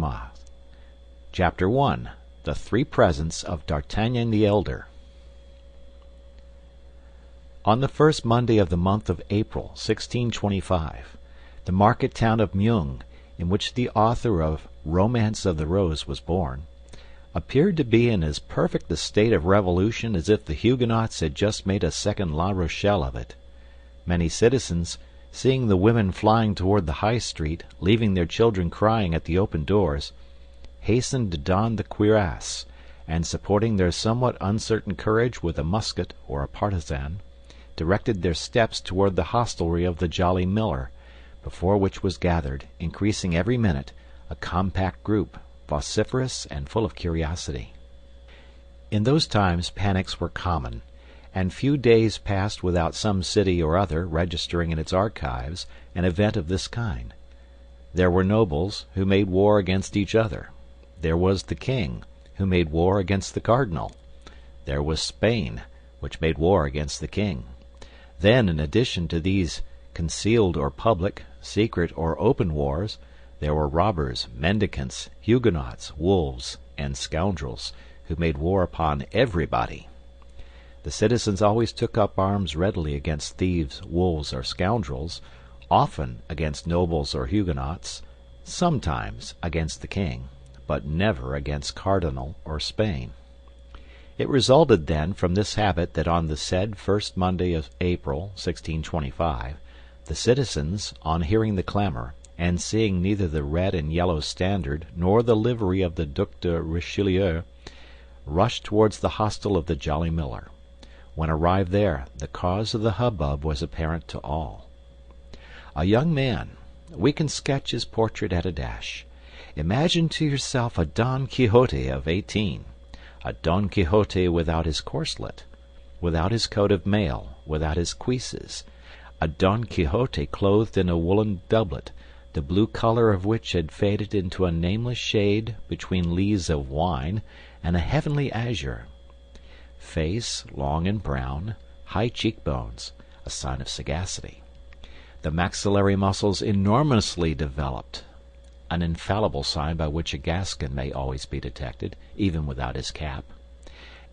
Dumas. Chapter 1. The Three Presents of D'Artagnan the Elder. On the first Monday of the month of April, 1625, the market town of Meung, in which the author of Romance of the Rose was born, appeared to be in as perfect a state of revolution as if the Huguenots had just made a second La Rochelle of it. Many citizens, seeing the women flying toward the high street, leaving their children crying at the open doors, hastened to don the cuirass, and supporting their somewhat uncertain courage with a musket or a partisan, directed their steps toward the hostelry of the Jolly Miller, before which was gathered, increasing every minute, a compact group, vociferous and full of curiosity. In those times panics were common, and few days passed without some city or other registering in its archives an event of this kind. There were nobles who made war against each other. There was the king, who made war against the cardinal. There was Spain, which made war against the king. Then, in addition to these concealed or public, secret or open wars, there were robbers, mendicants, Huguenots, wolves, and scoundrels, who made war upon everybody. The citizens always took up arms readily against thieves, wolves, or scoundrels, often against nobles or Huguenots, sometimes against the king, but never against Cardinal or Spain. It resulted, then, from this habit that on the said first Monday of April, 1625, the citizens, on hearing the clamor, and seeing neither the red and yellow standard nor the livery of the Duc de Richelieu, rushed towards the hostel of the Jolly Miller. When arrived there, the cause of the hubbub was apparent to all. A young man, we can sketch his portrait at a dash. Imagine to yourself a Don Quixote of 18, a Don Quixote without his corselet, without his coat of mail, without his cuisses, a Don Quixote clothed in a woolen doublet, the blue color of which had faded into a nameless shade between lees of wine and a heavenly azure. Face long and brown, high cheekbones, a sign of sagacity. The maxillary muscles enormously developed, an infallible sign by which a Gascon may always be detected, even without his cap.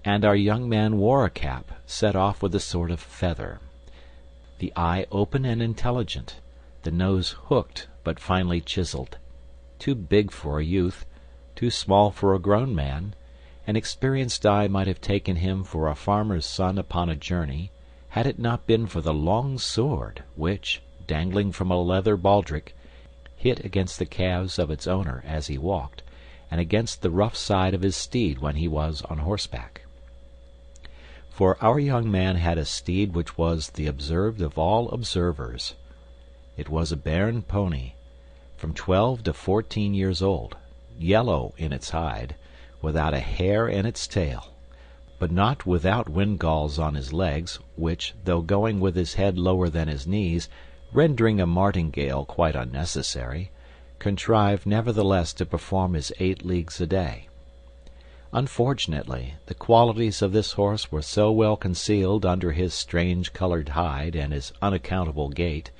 And our young man wore a cap set off with a sort of feather. The eye open and intelligent, the nose hooked but finely chiseled. Too big for a youth, too small for a grown man, an experienced eye might have taken him for a farmer's son upon a journey, had it not been for the long sword which, dangling from a leather baldric, hit against the calves of its owner as he walked, and against the rough side of his steed when he was on horseback. For our young man had a steed which was the observed of all observers. It was a Béarn pony, from 12 to 14 years old, yellow in its hide, without a hair in its tail, but not without windgalls on his legs, which, though going with his head lower than his knees, rendering a martingale quite unnecessary, contrived nevertheless to perform his 8 leagues a day. Unfortunately, the qualities of this horse were so well concealed under his strange-colored hide and his unaccountable gait,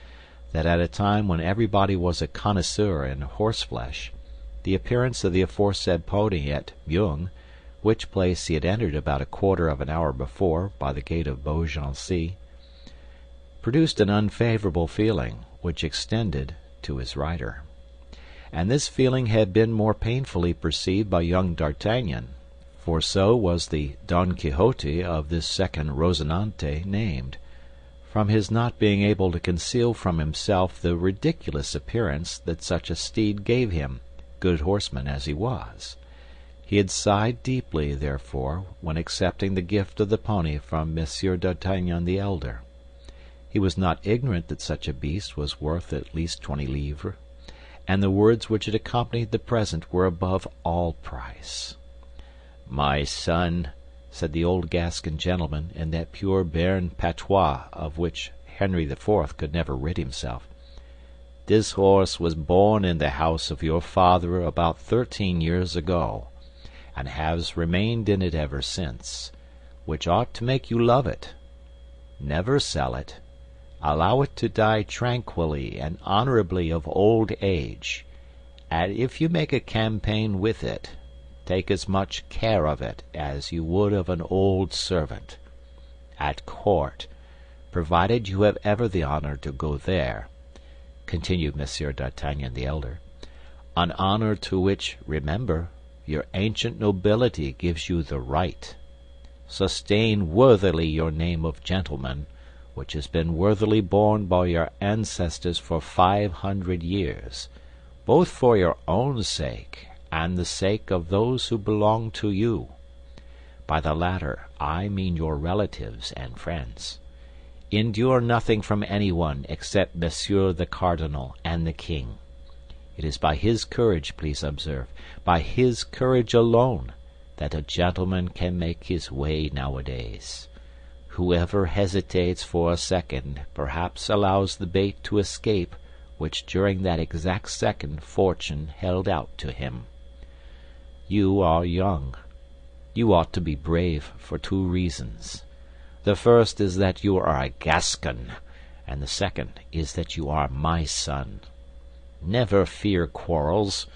that at a time when everybody was a connoisseur in horseflesh, the appearance of the aforesaid pony at Meung, which place he had entered about a quarter of an hour before by the gate of Beaugency, produced an unfavorable feeling, which extended to his rider. And this feeling had been more painfully perceived by young D'Artagnan, for so was the Don Quixote of this second Rozinante named, from his not being able to conceal from himself the ridiculous appearance that such a steed gave him, good horseman as he was. He had sighed deeply, therefore, when accepting the gift of the pony from Monsieur D'Artagnan the elder. He was not ignorant that such a beast was worth at least 20 livres, and the words which had accompanied the present were above all price. "My son," said the old Gascon gentleman, in that pure Béarn patois of which Henry IV could never rid himself, "this horse was born in the house of your father about 13 years ago, and has remained in it ever since, which ought to make you love it. Never sell it. Allow it to die tranquilly and honorably of old age. and if you make a campaign with it, take as much care of it as you would of an old servant. At court, provided you have ever the honor to go there," continued Monsieur d'Artagnan the elder, "an honor to which, remember, your ancient nobility gives you the right. Sustain worthily your name of gentleman, which has been worthily borne by your ancestors for 500 years, both for your own sake and the sake of those who belong to you. By the latter I mean your relatives and friends. Endure nothing from anyone except Monsieur the Cardinal and the king. It is by his courage, please observe, by his courage alone, that a gentleman can make his way nowadays. Whoever hesitates for a second perhaps allows the bait to escape which during that exact second fortune held out to him. You are young. You ought to be brave for 2 reasons. The first is that you are a Gascon, and the second is that you are my son. Never fear quarrels,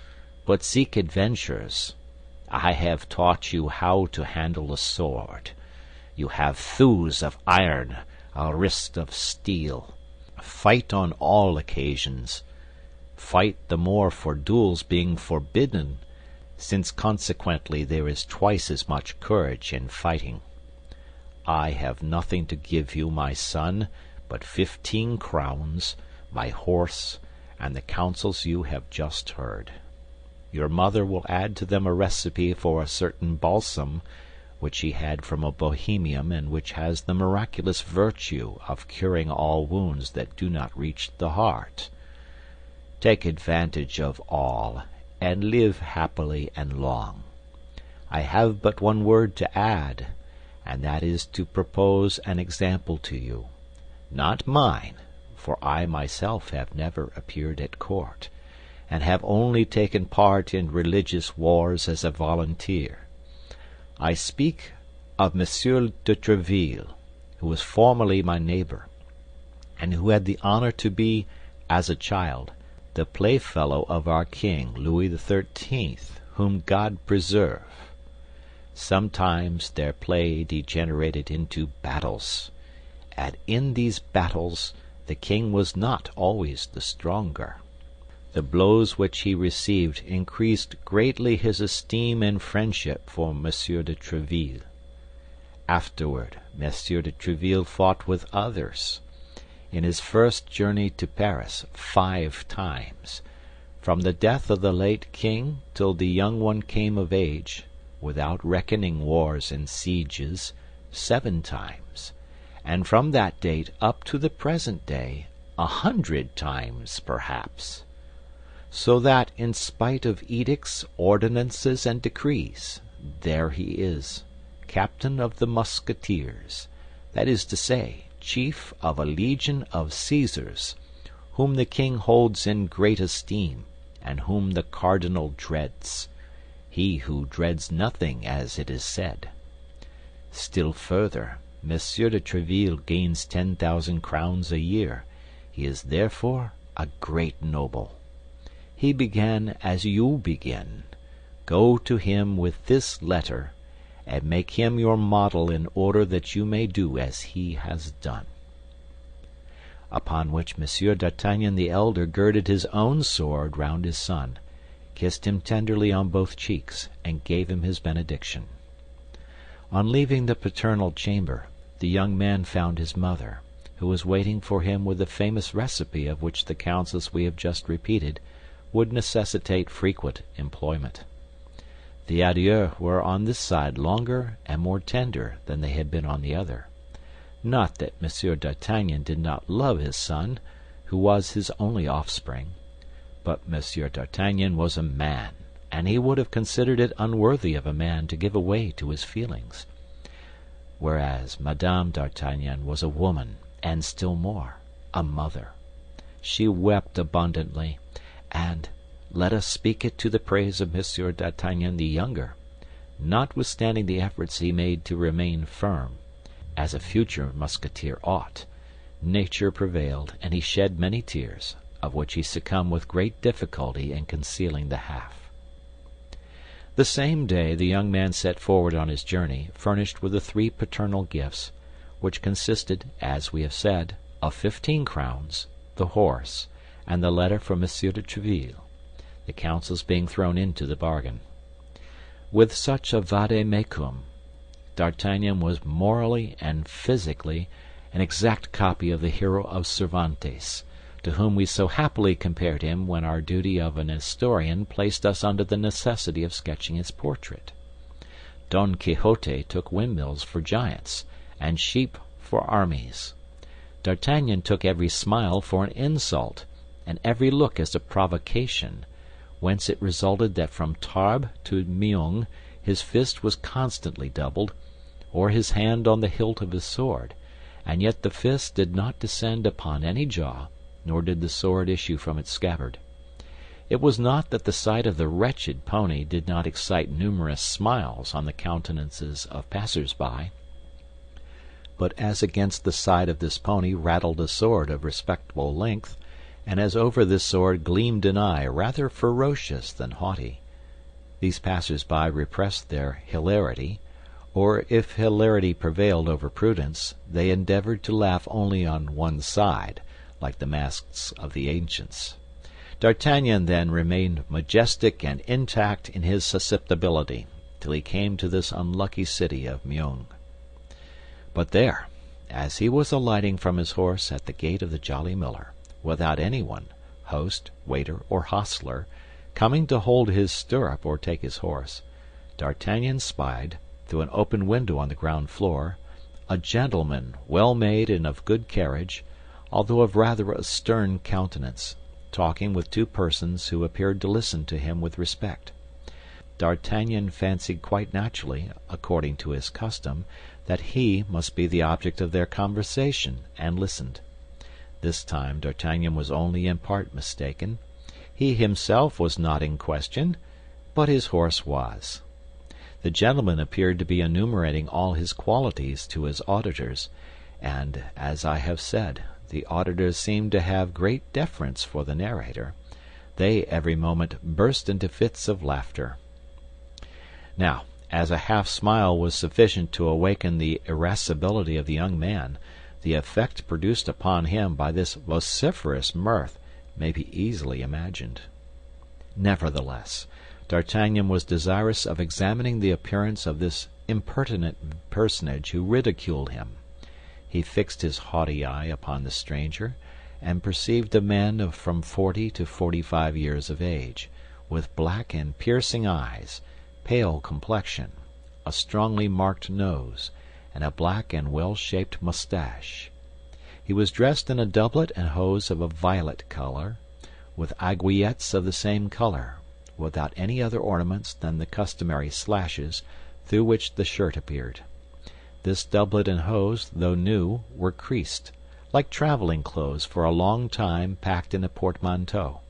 but seek adventures. I have taught you how to handle a sword. You have thews of iron, a wrist of steel. Fight on all occasions. Fight the more for duels being forbidden, since consequently there is twice as much courage in fighting. I have nothing to give you, my son, but 15 crowns, my horse, and the counsels you have just heard. Your mother will add to them a recipe for a certain balsam which she had from a Bohemian and which has the miraculous virtue of curing all wounds that do not reach the heart. Take advantage of all, and live happily and long. I have but one word to add, and that is to propose an example to you. Not mine, for I myself have never appeared at court, and have only taken part in religious wars as a volunteer. I speak of Monsieur de Tréville, who was formerly my neighbor, and who had the honor to be, as a child, the playfellow of our king, Louis XIII, whom God preserve. Sometimes their play degenerated into battles, and in these battles the king was not always the stronger. The blows which he received increased greatly his esteem and friendship for Monsieur de Tréville. Afterward, Monsieur de Tréville fought with others. In his first journey to Paris 5 times, from the death of the late king till the young one came of age, without reckoning wars and sieges, 7 times, and from that date up to the present day 100 times perhaps. So that, in spite of edicts, ordinances, and decrees, there he is, captain of the Musketeers, that is to say, chief of a legion of Caesars, whom the king holds in great esteem, and whom the cardinal dreads, he who dreads nothing, as it is said. Still further, Monsieur de Tréville gains 10,000 crowns a year. He is therefore a great noble. He began as you begin. Go to him with this letter, and make him your model in order that you may do as he has done." Upon which Monsieur d'Artagnan the elder girded his own sword round his son, kissed him tenderly on both cheeks, and gave him his benediction. On leaving the paternal chamber, the young man found his mother, who was waiting for him with the famous recipe of which the counsels we have just repeated would necessitate frequent employment. The adieux were on this side longer and more tender than they had been on the other. Not that Monsieur d'Artagnan did not love his son, who was his only offspring, but Monsieur d'Artagnan was a man, and he would have considered it unworthy of a man to give way to his feelings, whereas Madame d'Artagnan was a woman, and still more, a mother. She wept abundantly, and, let us speak it to the praise of Monsieur d'Artagnan the younger, notwithstanding the efforts he made to remain firm, as a future Musketeer ought, nature prevailed, and he shed many tears, of which he succumbed with great difficulty in concealing the half. The same day the young man set forward on his journey, furnished with the 3 paternal gifts, which consisted, as we have said, of 15 crowns, the horse, and the letter from Monsieur de Tréville, the counsels being thrown into the bargain. With such a vade-mecum, D'Artagnan was morally and physically an exact copy of the hero of Cervantes, to whom we so happily compared him when our duty of an historian placed us under the necessity of sketching his portrait. Don Quixote took windmills for giants, and sheep for armies. D'Artagnan took every smile for an insult, and every look as a provocation, whence it resulted that from Tarbes to Meung his fist was constantly doubled, or his hand on the hilt of his sword, and yet the fist did not descend upon any jaw, nor did the sword issue from its scabbard. It was not that the sight of the wretched pony did not excite numerous smiles on the countenances of passers-by, but as against the side of this pony rattled a sword of respectable length, and as over this sword gleamed an eye rather ferocious than haughty, these passers-by repressed their hilarity, or if hilarity prevailed over prudence, they endeavored to laugh only on one side, like the masks of the ancients. D'Artagnan then remained majestic and intact in his susceptibility till he came to this unlucky city of Meung. But there, as he was alighting from his horse at the gate of the Jolly Miller, without anyone, host, waiter, or hostler, coming to hold his stirrup or take his horse, D'Artagnan spied, through an open window on the ground floor, a gentleman well made and of good carriage, although of rather a stern countenance, talking with 2 persons who appeared to listen to him with respect. D'Artagnan fancied quite naturally, according to his custom, that he must be the object of their conversation, and listened. This time D'Artagnan was only in part mistaken. He himself was not in question, but his horse was. The gentleman appeared to be enumerating all his qualities to his auditors, and, as I have said, the auditors seemed to have great deference for the narrator. They every moment burst into fits of laughter. Now, as a half-smile was sufficient to awaken the irascibility of the young man, the effect produced upon him by this vociferous mirth may be easily imagined. Nevertheless, D'Artagnan was desirous of examining the appearance of this impertinent personage who ridiculed him. He fixed his haughty eye upon the stranger, and perceived a man of from 40 to 45 years of age, with black and piercing eyes, pale complexion, a strongly marked nose, and a black and well-shaped mustache. He was dressed in a doublet and hose of a violet color, with aiguillettes of the same color, without any other ornaments than the customary slashes through which the shirt appeared. This doublet and hose, though new, were creased, like traveling clothes for a long time packed in a portmanteau.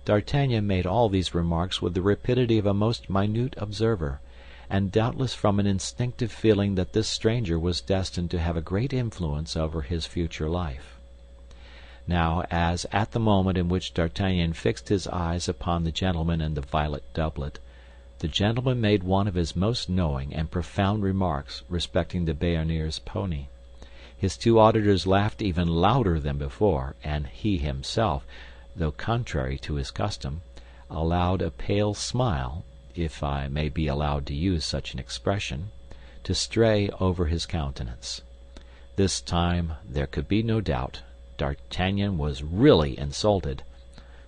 D'Artagnan made all these remarks with the rapidity of a most minute observer, and doubtless from an instinctive feeling that this stranger was destined to have a great influence over his future life. Now, as at the moment in which D'Artagnan fixed his eyes upon the gentleman in the violet doublet, the gentleman made one of his most knowing and profound remarks respecting the Béarnese pony. His 2 auditors laughed even louder than before, and he himself, though contrary to his custom, allowed a pale smile, if I may be allowed to use such an expression, to stray over his countenance. This time there could be no doubt. D'Artagnan was really insulted.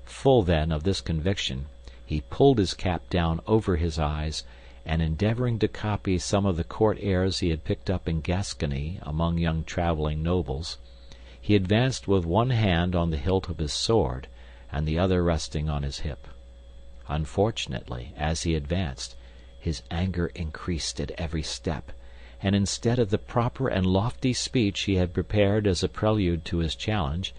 Full then of this conviction, he pulled his cap down over his eyes, and endeavoring to copy some of the court airs he had picked up in Gascony among young traveling nobles, he advanced with one hand on the hilt of his sword and the other resting on his hip. Unfortunately, as he advanced, his anger increased at every step, and instead of the proper and lofty speech he had prepared as a prelude to his challenge,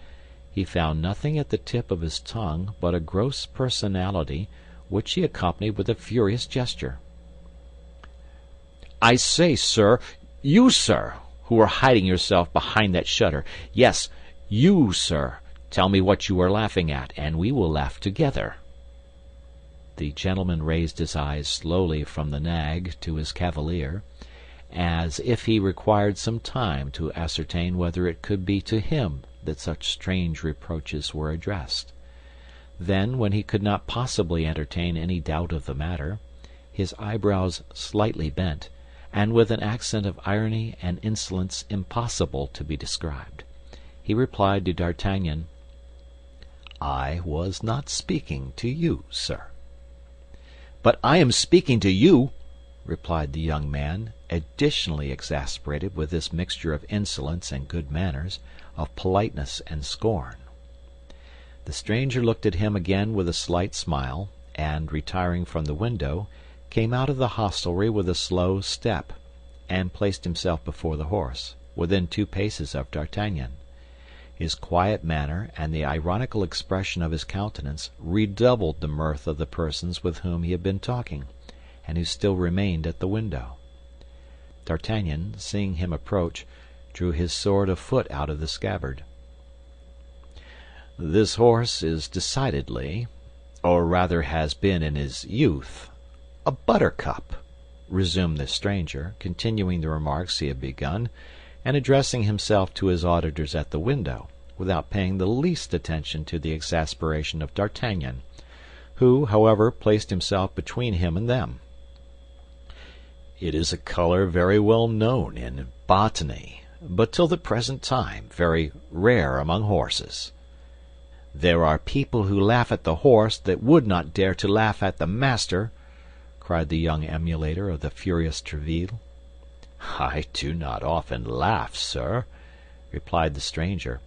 he found nothing at the tip of his tongue but a gross personality, which he accompanied with a furious gesture. "I say, sir, you, sir, who are hiding yourself behind that shutter, yes, you, sir, Tell me what you are laughing at, and we will laugh together." The gentleman raised his eyes slowly from the nag to his cavalier, as if he required some time to ascertain whether it could be to him that such strange reproaches were addressed. Then, when he could not possibly entertain any doubt of the matter, his eyebrows slightly bent, and with an accent of irony and insolence impossible to be described, he replied to D'Artagnan, "I was not speaking to you, sir." "But I am speaking to you," replied the young man, additionally exasperated with this mixture of insolence and good manners, of politeness and scorn. The stranger looked at him again with a slight smile, and, retiring from the window, came out of the hostelry with a slow step, and placed himself before the horse, within 2 paces of D'Artagnan. His quiet manner and the ironical expression of his countenance redoubled the mirth of the persons with whom he had been talking, and who still remained at the window. D'Artagnan, seeing him approach, drew his sword a foot out of the scabbard. "This horse is decidedly, or rather has been in his youth, a buttercup," resumed the stranger, continuing the remarks he had begun, and addressing himself to his auditors at the window, without paying the least attention to the exasperation of D'Artagnan, who, however, placed himself between him and them. "It is a color very well known in botany, but till the present time very rare among horses. There are people who laugh at the horse that would not dare to laugh at the master," cried the young emulator of the furious Tréville. "I do not often laugh, sir," replied the stranger,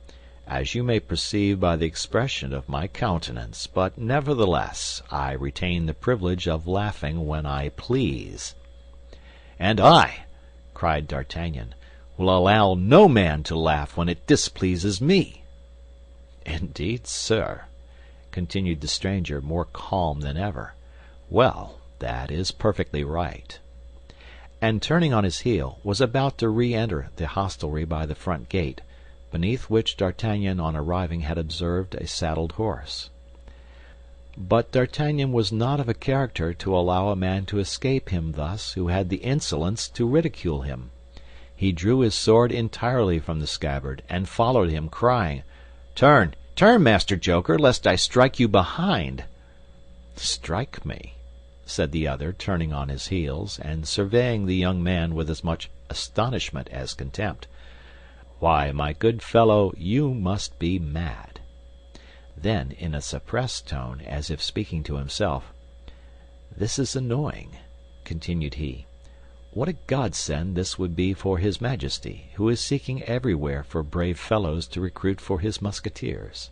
"as you may perceive by the expression of my countenance, but nevertheless I retain the privilege of laughing when I please." "And I," cried D'Artagnan, "will allow no man to laugh when it displeases me." "Indeed, sir," continued the stranger, more calm than ever. "Well, that is perfectly right." And turning on his heel, was about to re-enter the hostelry by the front gate, beneath which D'Artagnan on arriving had observed a saddled horse. But D'Artagnan was not of a character to allow a man to escape him thus who had the insolence to ridicule him. He drew his sword entirely from the scabbard, and followed him, crying, "Turn, turn, Master Joker, lest I strike you behind." "Strike me?" said the other, turning on his heels, and surveying the young man with as much astonishment as contempt. "Why, my good fellow, you must be mad." Then, in a suppressed tone, as if speaking to himself, "This is annoying," continued he. "What a godsend this would be for his Majesty, who is seeking everywhere for brave fellows to recruit for his Musketeers."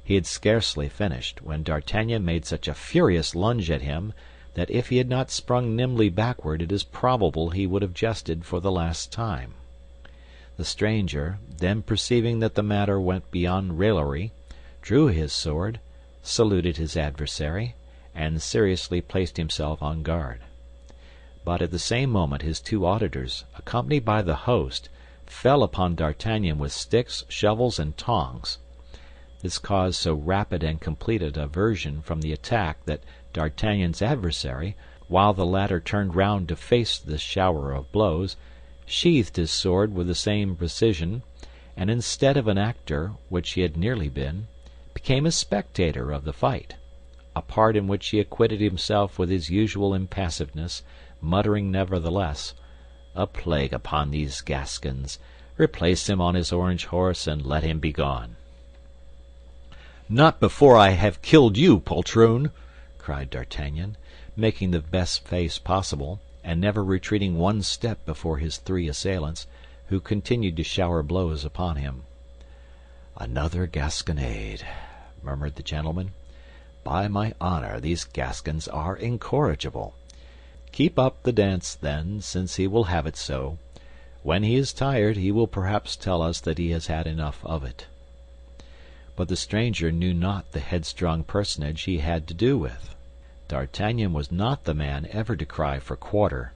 He had scarcely finished, when D'Artagnan made such a furious lunge at him that if he had not sprung nimbly backward it is probable he would have jested for the last time. The stranger, then perceiving that the matter went beyond raillery, drew his sword, saluted his adversary, and seriously placed himself on guard. But at the same moment his 2 auditors, accompanied by the host, fell upon D'Artagnan with sticks, shovels, and tongs. This caused so rapid and complete a diversion from the attack that D'Artagnan's adversary, while the latter turned round to face this shower of blows, sheathed his sword with the same precision, and instead of an actor, which he had nearly been, became a spectator of the fight, a part in which he acquitted himself with his usual impassiveness, muttering nevertheless, "A plague upon these Gascons! Replace him on his orange horse and let him be gone." "Not before I have killed you, poltroon!" cried D'Artagnan, making the best face possible, and never retreating one step before his 3 assailants, who continued to shower blows upon him. "Another Gasconade," murmured the gentleman. "By my honor, these Gascons are incorrigible. Keep up the dance, then, since he will have it so. When he is tired, he will perhaps tell us that he has had enough of it." But the stranger knew not the headstrong personage he had to do with. D'Artagnan was not the man ever to cry for quarter.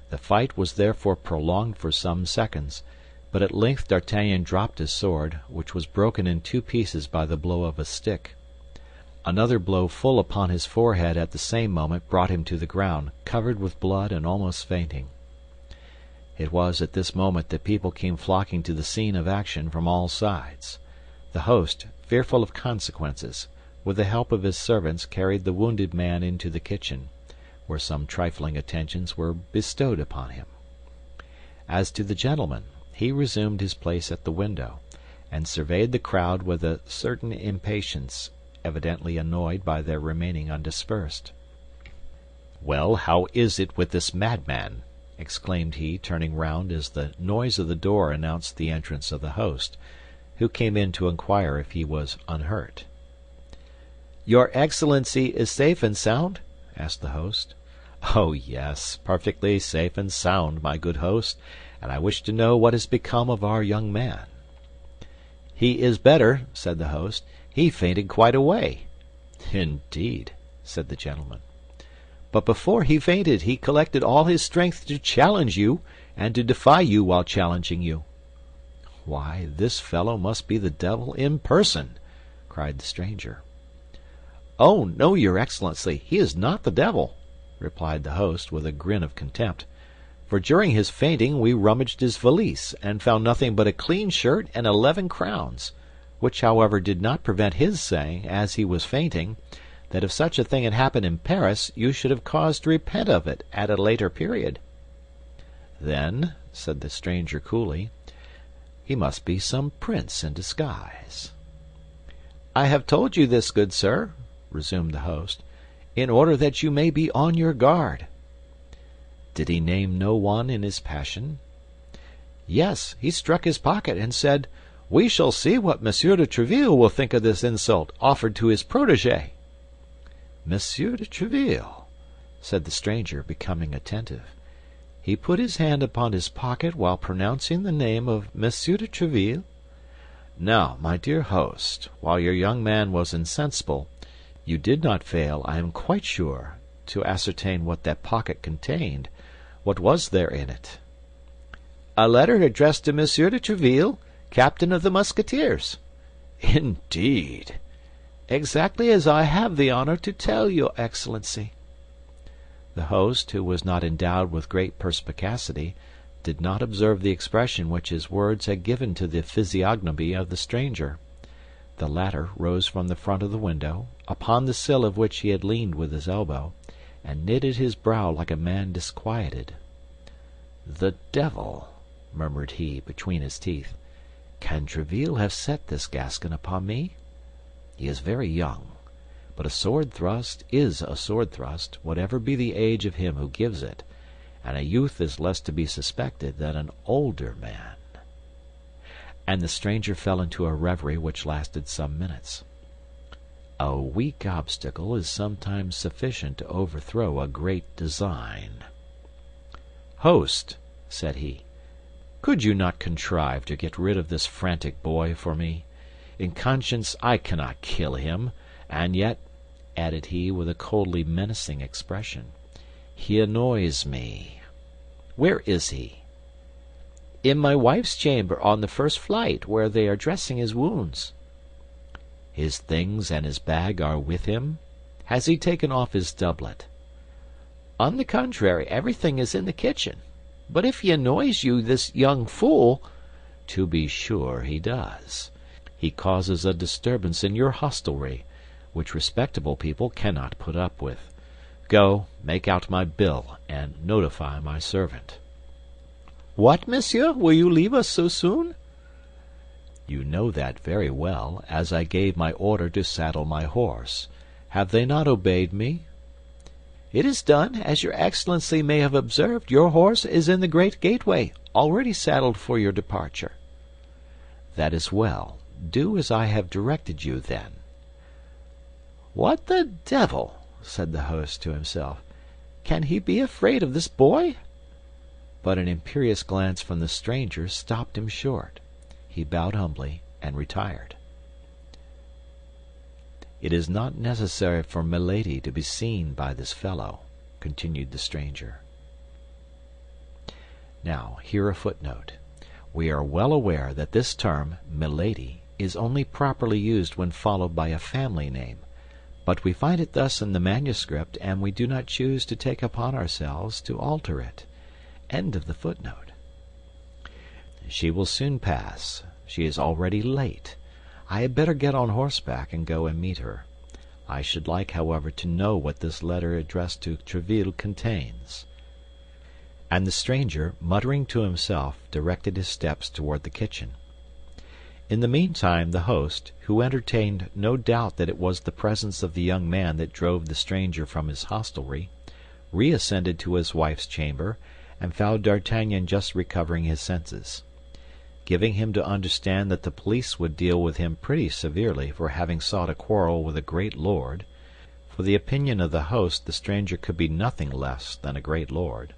The fight was therefore prolonged for some seconds, But at length D'Artagnan dropped his sword, which was broken in two pieces by the blow of a stick. Another blow full upon his forehead at the same moment brought him to the ground, covered with blood and almost fainting. It was at this moment that people came flocking to the scene of action from all sides. The host, fearful of consequences, with the help of his servants carried the wounded man into the kitchen, where some trifling attentions were bestowed upon him. As to the gentleman, he resumed his place at the window, and surveyed the crowd with a certain impatience, evidently annoyed by their remaining undispersed. "Well, how is it with this madman?" exclaimed he, turning round as the noise of the door announced the entrance of the host, who came in to inquire if he was unhurt. "Your Excellency is safe and sound?" asked the host. "Oh, yes, perfectly safe and sound, my good host, and I wish to know what has become of our young man." "He is better," said the host. "He fainted quite away." "Indeed," said the gentleman. "But before he fainted he collected all his strength to challenge you, and to defy you while challenging you." "Why, this fellow must be the devil in person," cried the stranger. "Oh, no, your Excellency, he is not the devil," replied the host, with a grin of contempt. "For during his fainting we rummaged his valise, and found nothing but a clean shirt and 11 crowns, which, however, did not prevent his saying, as he was fainting, that if such a thing had happened in Paris, you should have cause to repent of it at a later period." "Then," said the stranger coolly, "he must be some prince in disguise." "I have told you this, good sir," resumed the host, "in order that you may be on your guard." "Did he name no one in his passion?" "Yes, he struck his pocket and said, 'We shall see what Monsieur de Tréville will think of this insult offered to his protégé.'" "Monsieur de Tréville," said the stranger, becoming attentive. "He put his hand upon his pocket while pronouncing the name of Monsieur de Tréville? Now, my dear host, while your young man was insensible, you did not fail, I am quite sure, to ascertain what that pocket contained. What was there in it?" "A letter addressed to Monsieur de Tréville, captain of the Musketeers." "Indeed!" "Exactly as I have the honor to tell your Excellency." The host, who was not endowed with great perspicacity, did not observe the expression which his words had given to the physiognomy of the stranger. The latter rose from the front of the window, upon the sill of which he had leaned with his elbow, and knitted his brow like a man disquieted. "The devil!" murmured he, between his teeth. "Can Tréville have set this Gascon upon me? He is very young, but a sword thrust is a sword thrust, whatever be the age of him who gives it, and a youth is less to be suspected than an older man." And the stranger fell into a reverie which lasted some minutes. A weak obstacle is sometimes sufficient to overthrow a great design. "Host," said he, "could you not contrive to get rid of this frantic boy for me? In conscience I cannot kill him, and yet," added he, with a coldly menacing expression, "he annoys me. Where is he?" "In my wife's chamber on the first flight, where they are dressing his wounds." "His things and his bag are with him? Has he taken off his doublet?" "On the contrary, everything is in the kitchen. But if he annoys you, this young fool—" "To be sure he does. He causes a disturbance in your hostelry, which respectable people cannot put up with. Go, make out my bill, and notify my servant." "What, monsieur, will you leave us so soon?" "You know that very well, as I gave my order to saddle my horse. Have they not obeyed me?" "It is done. As your Excellency may have observed, your horse is in the great gateway, already saddled for your departure." "That is well. Do as I have directed you, then." "What the devil!" said the host to himself. "Can he be afraid of this boy?" But an imperious glance from the stranger stopped him short. He bowed humbly and retired. "It is not necessary for Milady to be seen by this fellow," continued the stranger. Now, here a footnote. We are well aware that this term, Milady, is only properly used when followed by a family name, but we find it thus in the manuscript, and we do not choose to take upon ourselves to alter it. End of the footnote. She will soon pass. She is already late. I had better get on horseback and go and meet her. I should like, however, to know what this letter addressed to Tréville contains." And the stranger, muttering to himself, directed his steps toward the kitchen. In the meantime, the host, who entertained no doubt that it was the presence of the young man that drove the stranger from his hostelry, reascended to his wife's chamber, and found D'Artagnan just recovering his senses. Giving him to understand that the police would deal with him pretty severely for having sought a quarrel with a great lord, for the opinion of the host the stranger could be nothing less than a great lord,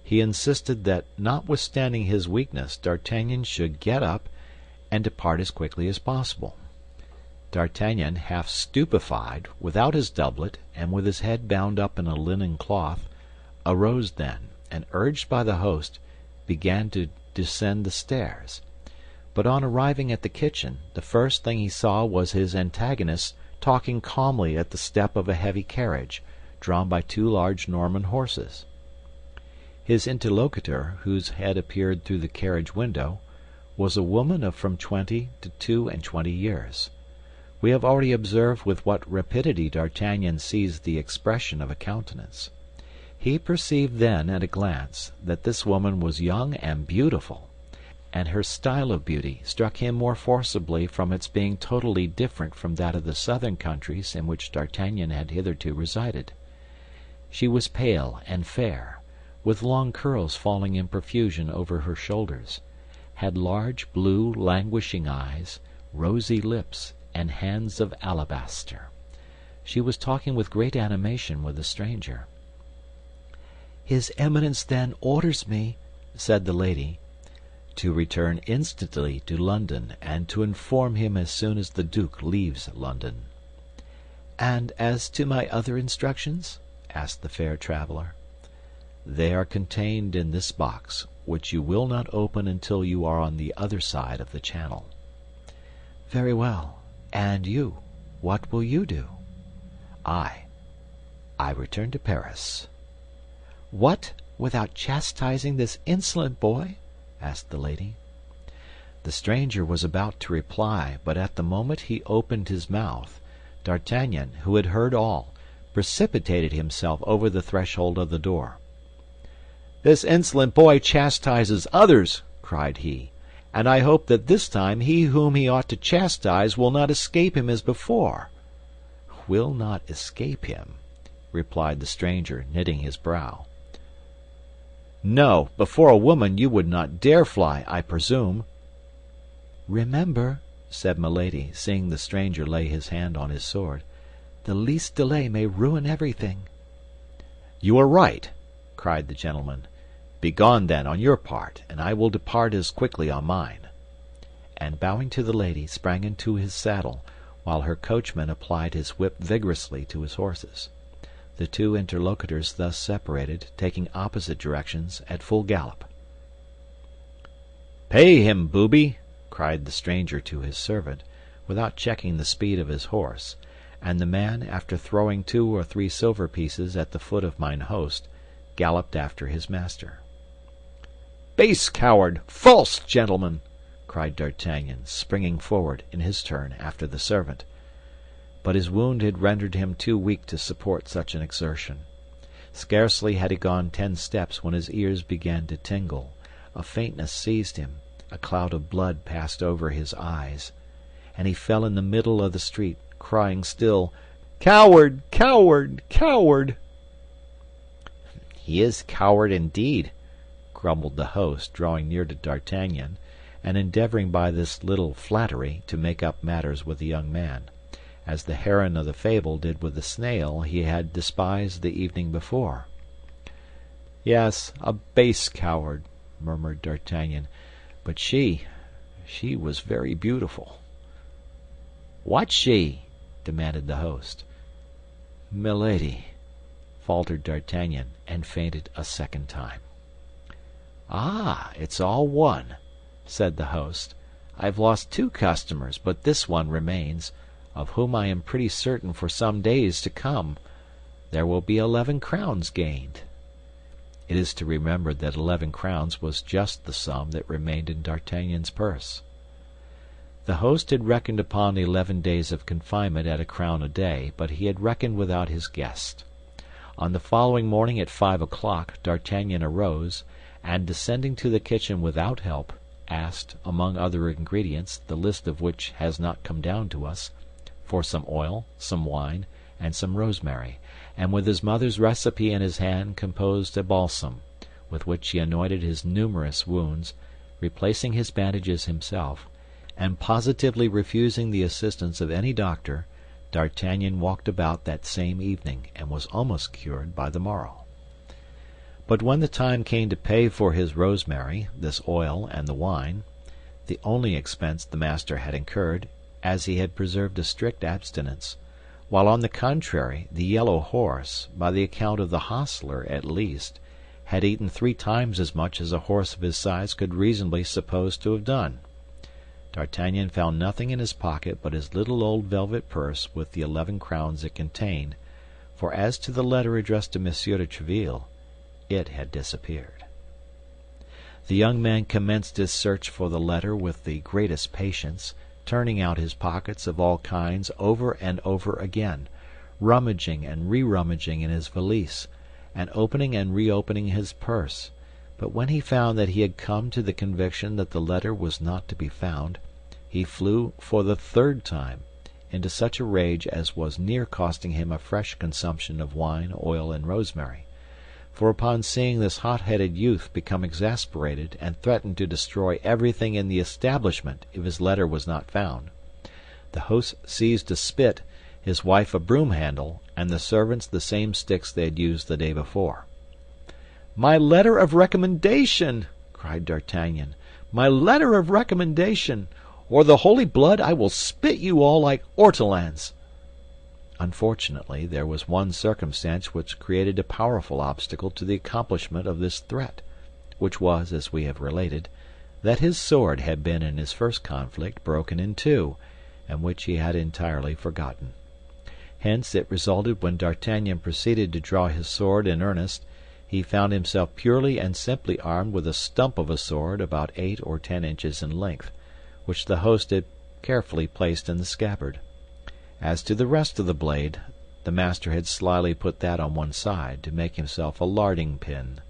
he insisted that, notwithstanding his weakness, D'Artagnan should get up and depart as quickly as possible. D'Artagnan, half stupefied, without his doublet, and with his head bound up in a linen cloth, arose then, and urged by the host, began to descend the stairs. But on arriving at the kitchen, the first thing he saw was his antagonist talking calmly at the step of a heavy carriage, drawn by two large Norman horses. His interlocutor, whose head appeared through the carriage window, was a woman of from 20 to 22 years. We have already observed with what rapidity D'Artagnan seized the expression of a countenance. He perceived then at a glance that this woman was young and beautiful, and her style of beauty struck him more forcibly from its being totally different from that of the southern countries in which D'Artagnan had hitherto resided. She was pale and fair, with long curls falling in profusion over her shoulders, had large blue languishing eyes, rosy lips, and hands of alabaster. She was talking with great animation with the stranger. "His Eminence, then, orders me," said the lady, "to return instantly to London, and to inform him as soon as the Duke leaves London." "And as to my other instructions?" asked the fair traveler. "They are contained in this box, which you will not open until you are on the other side of the Channel." "Very well. And you? What will you do?" "I return to Paris." "What, without chastising this insolent boy?" asked the lady. The stranger was about to reply, but at the moment he opened his mouth, D'Artagnan, who had heard all, precipitated himself over the threshold of the door. "This insolent boy chastises others," cried he, "and I hope that this time he whom he ought to chastise will not escape him as before." "Will not escape him?" replied the stranger, knitting his brow. "No, before a woman you would not dare fly, I presume." "Remember," said Milady, seeing the stranger lay his hand on his sword, "the least delay may ruin everything." "You are right," cried the gentleman. "Begone, then, on your part, and I will depart as quickly on mine." And bowing to the lady, sprang into his saddle, while her coachman applied his whip vigorously to his horses. The two interlocutors thus separated, taking opposite directions at full gallop. "Pay him, booby!" cried the stranger to his servant, without checking the speed of his horse, and the man, after throwing 2 or 3 silver pieces at the foot of mine host, galloped after his master. "Base coward! False gentleman!" cried D'Artagnan, springing forward, in his turn, after the servant. But his wound had rendered him too weak to support such an exertion. Scarcely had he gone 10 steps when his ears began to tingle, a faintness seized him, a cloud of blood passed over his eyes, and he fell in the middle of the street, crying still, "Coward! Coward! Coward!" "He is coward indeed," grumbled the host, drawing near to D'Artagnan, and endeavoring by this little flattery to make up matters with the young man, as the heron of the fable did with the snail he had despised the evening before. "Yes, a base coward," murmured D'Artagnan, "but she was very beautiful." "What she?" demanded the host. "Milady," faltered D'Artagnan, and fainted a second time. "Ah, it's all one," said the host. "I have lost 2 customers, but this one remains, of whom I am pretty certain for some days to come. There will be 11 crowns gained." It is to be remembered that 11 crowns was just the sum that remained in D'Artagnan's purse. The host had reckoned upon 11 days of confinement at a crown a day, but he had reckoned without his guest. On the following morning at 5 o'clock, D'Artagnan arose, and descending to the kitchen without help, asked, among other ingredients, the list of which has not come down to us, for some oil, some wine, and some rosemary, and with his mother's recipe in his hand composed a balsam, with which he anointed his numerous wounds, replacing his bandages himself, and positively refusing the assistance of any doctor. D'Artagnan walked about that same evening, and was almost cured by the morrow. But when the time came to pay for his rosemary, this oil, and the wine, the only expense the master had incurred, as he had preserved a strict abstinence, while on the contrary the yellow horse, by the account of the hostler at least, had eaten 3 times as much as a horse of his size could reasonably suppose to have done. D'Artagnan found nothing in his pocket but his little old velvet purse with the 11 crowns it contained, for as to the letter addressed to Monsieur de Tréville, it had disappeared. The young man commenced his search for the letter with the greatest patience, turning out his pockets of all kinds over and over again, rummaging and re-rummaging in his valise, and opening and reopening his purse. But when he found that he had come to the conviction that the letter was not to be found, he flew for the 3rd time into such a rage as was near costing him a fresh consumption of wine, oil, and rosemary. For upon seeing this hot-headed youth become exasperated and threaten to destroy everything in the establishment if his letter was not found, the host seized a spit, his wife a broom-handle, and the servants the same sticks they had used the day before. "My letter of recommendation!" cried D'Artagnan. "My letter of recommendation! Or the holy blood, I will spit you all like ortolans!" Unfortunately, there was one circumstance which created a powerful obstacle to the accomplishment of this threat, which was, as we have related, that his sword had been in his first conflict broken in 2, and which he had entirely forgotten. Hence it resulted when D'Artagnan proceeded to draw his sword in earnest, he found himself purely and simply armed with a stump of a sword about 8 or 10 inches in length, which the host had carefully placed in the scabbard. As to the rest of the blade, the master had slyly put that on one side to make himself a larding pin.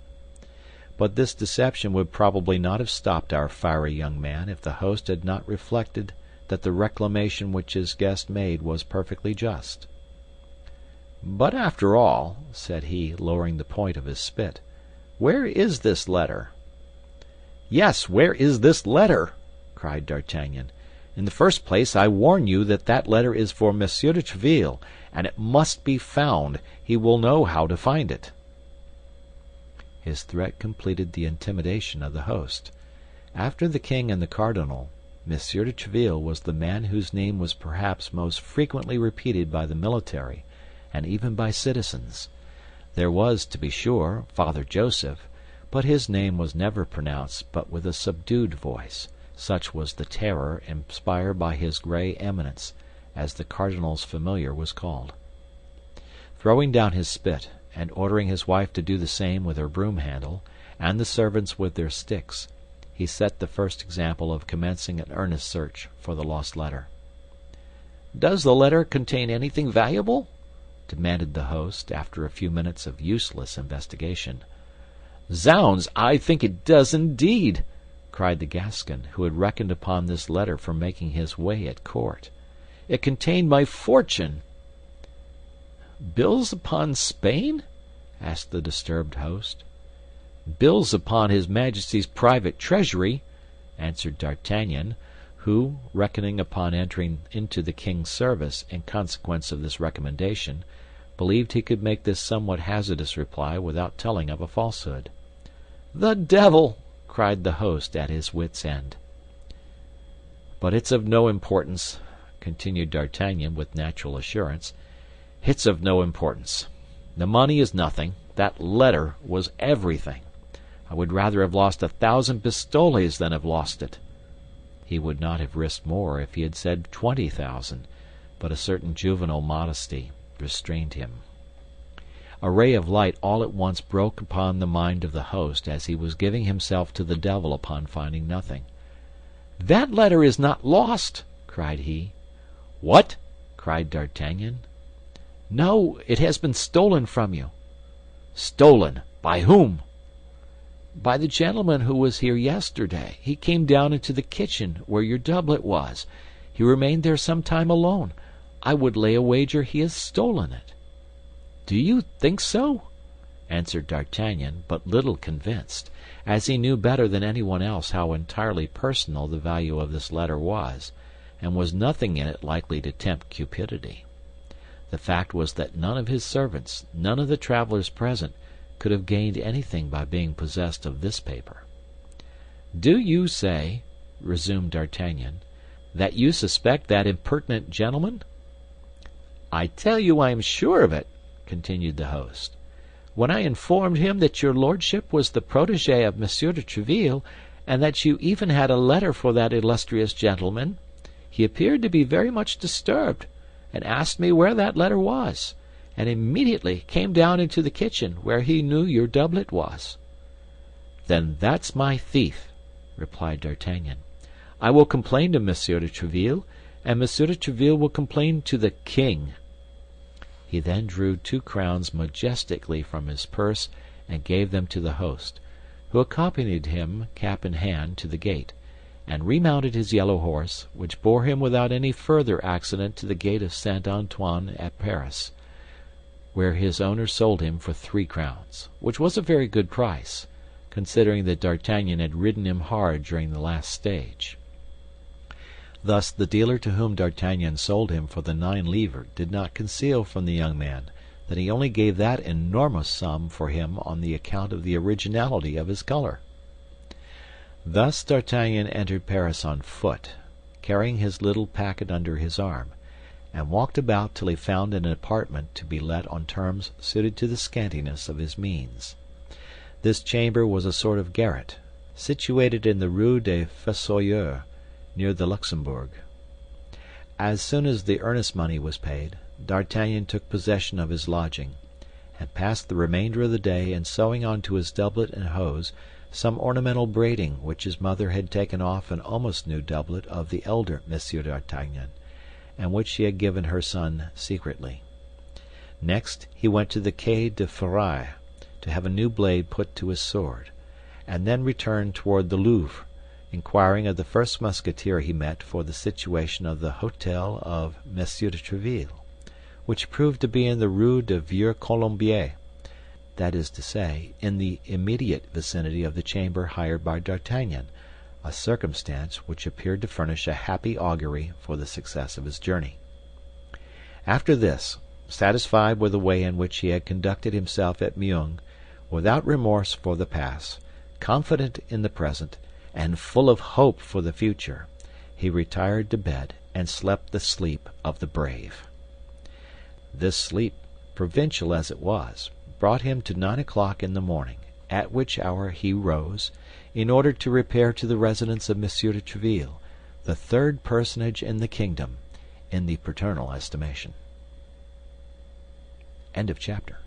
But this deception would probably not have stopped our fiery young man if the host had not reflected that the reclamation which his guest made was perfectly just. "But after all," said he, lowering the point of his spit, "where is this letter?" "Yes, where is this letter?" cried D'Artagnan. "In the first place, I warn you that that letter is for Monsieur de Tréville, and it must be found. He will know how to find it." His threat completed the intimidation of the host. After the king and the cardinal, Monsieur de Tréville was the man whose name was perhaps most frequently repeated by the military, and even by citizens. There was, to be sure, Father Joseph, but his name was never pronounced but with a subdued voice, such was the terror inspired by his gray eminence, as the cardinal's familiar was called. Throwing down his spit, and ordering his wife to do the same with her broom-handle, and the servants with their sticks, he set the first example of commencing an earnest search for the lost letter. "Does the letter contain anything valuable?" demanded the host, after a few minutes of useless investigation. "Zounds, I think it does indeed!" cried the Gascon, who had reckoned upon this letter for making his way at court. "It contained my fortune." "Bills upon Spain?" asked the disturbed host. "Bills upon his Majesty's private treasury," answered D'Artagnan, who, reckoning upon entering into the king's service in consequence of this recommendation, believed he could make this somewhat hazardous reply without telling of a falsehood. "The devil!" cried the host, at his wits' end. "But it's of no importance," continued D'Artagnan with natural assurance. "It's of no importance. The money is nothing. That letter was everything. I would rather have lost 1,000 pistoles than have lost it. He would not have risked more if he had said 20,000, but a certain juvenile modesty restrained him. A ray of light all at once broke upon the mind of the host as he was giving himself to the devil upon finding nothing. "That letter is not lost!" cried he. "What?" cried D'Artagnan. "No, it has been stolen from you." "Stolen! By whom?" "By the gentleman who was here yesterday. He came down into the kitchen, where your doublet was. He remained there some time alone. I would lay a wager he has stolen it." "Do you think so?" answered D'Artagnan, but little convinced, as he knew better than anyone else how entirely personal the value of this letter was, and was nothing in it likely to tempt cupidity. The fact was that none of his servants, none of the travelers present, could have gained anything by being possessed of this paper. "Do you say," resumed D'Artagnan, "that you suspect that impertinent gentleman?" "I tell you I am sure of it," continued the host. "When I informed him that your lordship was the protégé of Monsieur de Tréville, and that you even had a letter for that illustrious gentleman, he appeared to be very much disturbed, and asked me where that letter was, and immediately came down into the kitchen, where he knew your doublet was." "Then that's my thief," replied D'Artagnan. "I will complain to Monsieur de Tréville, and Monsieur de Tréville will complain to the king." He then drew 2 crowns majestically from his purse and gave them to the host, who accompanied him, cap in hand, to the gate, and remounted his yellow horse, which bore him without any further accident to the gate of Saint Antoine at Paris, where his owner sold him for 3 crowns, which was a very good price, considering that D'Artagnan had ridden him hard during the last stage. Thus the dealer to whom D'Artagnan sold him for the 9 livres did not conceal from the young man that he only gave that enormous sum for him on the account of the originality of his color. Thus D'Artagnan entered Paris on foot, carrying his little packet under his arm, and walked about till he found an apartment to be let on terms suited to the scantiness of his means. This chamber was a sort of garret, situated in the Rue des Fossoyeurs, near the Luxembourg. As soon as the earnest money was paid, D'Artagnan took possession of his lodging, and passed the remainder of the day in sewing onto his doublet and hose some ornamental braiding which his mother had taken off an almost new doublet of the elder Monsieur d'Artagnan, and which she had given her son secretly. Next he went to the Quai de Ferraille to have a new blade put to his sword, and then returned toward the Louvre, inquiring of the first Musketeer he met for the situation of the hôtel of Monsieur de Tréville, which proved to be in the Rue de Vieux Colombier, that is to say, in the immediate vicinity of the chamber hired by D'Artagnan, a circumstance which appeared to furnish a happy augury for the success of his journey. After this, satisfied with the way in which he had conducted himself at Meung, without remorse for the past, confident in the present, and full of hope for the future, he retired to bed and slept the sleep of the brave. This sleep, provincial as it was, brought him to 9 o'clock in the morning, at which hour he rose, in order to repair to the residence of Monsieur de Tréville, the 3rd personage in the kingdom, in the paternal estimation. End of chapter.